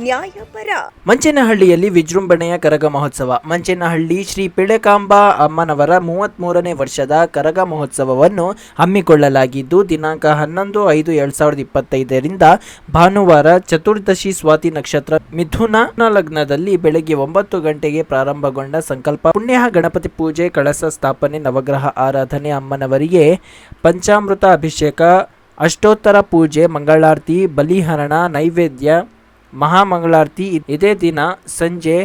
ನ್ಯಾಯಪರ. ಮಂಚೇನಹಳ್ಳಿಯಲ್ಲಿ ವಿಜೃಂಭಣೆಯ ಕರಗ ಮಹೋತ್ಸವ. ಮಂಚೇನಹಳ್ಳಿ ಶ್ರೀ ಪಿಳೆಕಾಂಬಾ ಅಮ್ಮನವರ 33ನೇ ವರ್ಷದ ಕರಗ ಮಹೋತ್ಸವವನ್ನು ಹಮ್ಮಿಕೊಳ್ಳಲಾಗಿದ್ದು ದಿನಾಂಕ 11/5/2025 ಭಾನುವಾರ ಚತುರ್ದಶಿ ಸ್ವಾತಿ ನಕ್ಷತ್ರ ಮಿಥುನ ಲಗ್ನದಲ್ಲಿ ಬೆಳಗ್ಗೆ 9 ಗಂಟೆಗೆ ಪ್ರಾರಂಭಗೊಂಡ ಸಂಕಲ್ಪ ಪುಣ್ಯ ಗಣಪತಿ ಪೂಜೆ, ಕಳಸ ಸ್ಥಾಪನೆ, ನವಗ್ರಹ ಆರಾಧನೆ, ಅಮ್ಮನವರಿಗೆ ಪಂಚಾಮೃತ ಅಭಿಷೇಕ, ಅಷ್ಟೋತ್ತರ ಪೂಜೆ, ಮಂಗಳಾರತಿ, ಬಲಿಹರಣ, ನೈವೇದ್ಯ, ಮಹಾಮಂಗಳಾರತಿ. ಇದೇ ದಿನ ಸಂಜೆ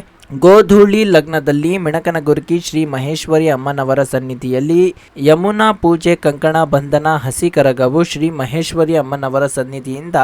ಗೋಧೂಳಿ ಲಗ್ನದಲ್ಲಿ ಮಿಣಕನಗುರ್ಕಿ ಶ್ರೀ ಮಹೇಶ್ವರಿ ಅಮ್ಮನವರ ಸನ್ನಿಧಿಯಲ್ಲಿ ಯಮುನಾ ಪೂಜೆ, ಕಂಕಣ ಬಂಧನ, ಹಸಿ ಕರಗವು ಶ್ರೀ ಮಹೇಶ್ವರಿ ಅಮ್ಮನವರ ಸನ್ನಿಧಿಯಿಂದ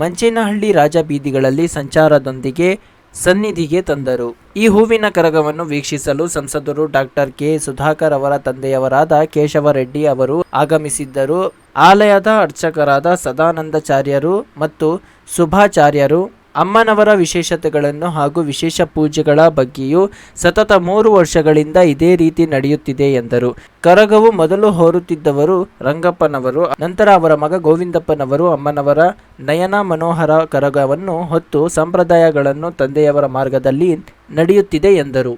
ಮಂಚೇನಹಳ್ಳಿ ರಾಜಬೀದಿಗಳಲ್ಲಿ ಸಂಚಾರದೊಂದಿಗೆ ಸನ್ನಿಧಿಗೆ ತಂದರು. ಈ ಹೂವಿನ ಕರಗವನ್ನು ವೀಕ್ಷಿಸಲು ಸಂಸದರು ಡಾಕ್ಟರ್ ಕೆ ಸುಧಾಕರ್ ಅವರ ತಂದೆಯವರಾದ ಕೇಶವ ರೆಡ್ಡಿ ಅವರು ಆಗಮಿಸಿದ್ದರು. ಆಲಯದ ಅರ್ಚಕರಾದ ಸದಾನಂದಾಚಾರ್ಯರು ಮತ್ತು ಶುಭಾಚಾರ್ಯರು ಅಮ್ಮನವರ ವಿಶೇಷತೆಗಳನ್ನು ಹಾಗೂ ವಿಶೇಷ ಪೂಜೆಗಳ ಬಗ್ಗೆಯೂ ಸತತ 3 ವರ್ಷಗಳಿಂದ ಇದೇ ರೀತಿ ನಡೆಯುತ್ತಿದೆ ಎಂದರು. ಕರಗವು ಮೊದಲು ಹೊರುತ್ತಿದ್ದವರು ರಂಗಪ್ಪನವರು, ನಂತರ ಅವರ ಮಗ ಗೋವಿಂದಪ್ಪನವರು ಅಮ್ಮನವರ ನಯನ ಮನೋಹರ ಕರಗವನ್ನು ಹೊತ್ತು ಸಂಪ್ರದಾಯಗಳನ್ನು ತಂದೆಯವರ ಮಾರ್ಗದಲ್ಲಿ ನಡೆಯುತ್ತಿದೆ ಎಂದರು.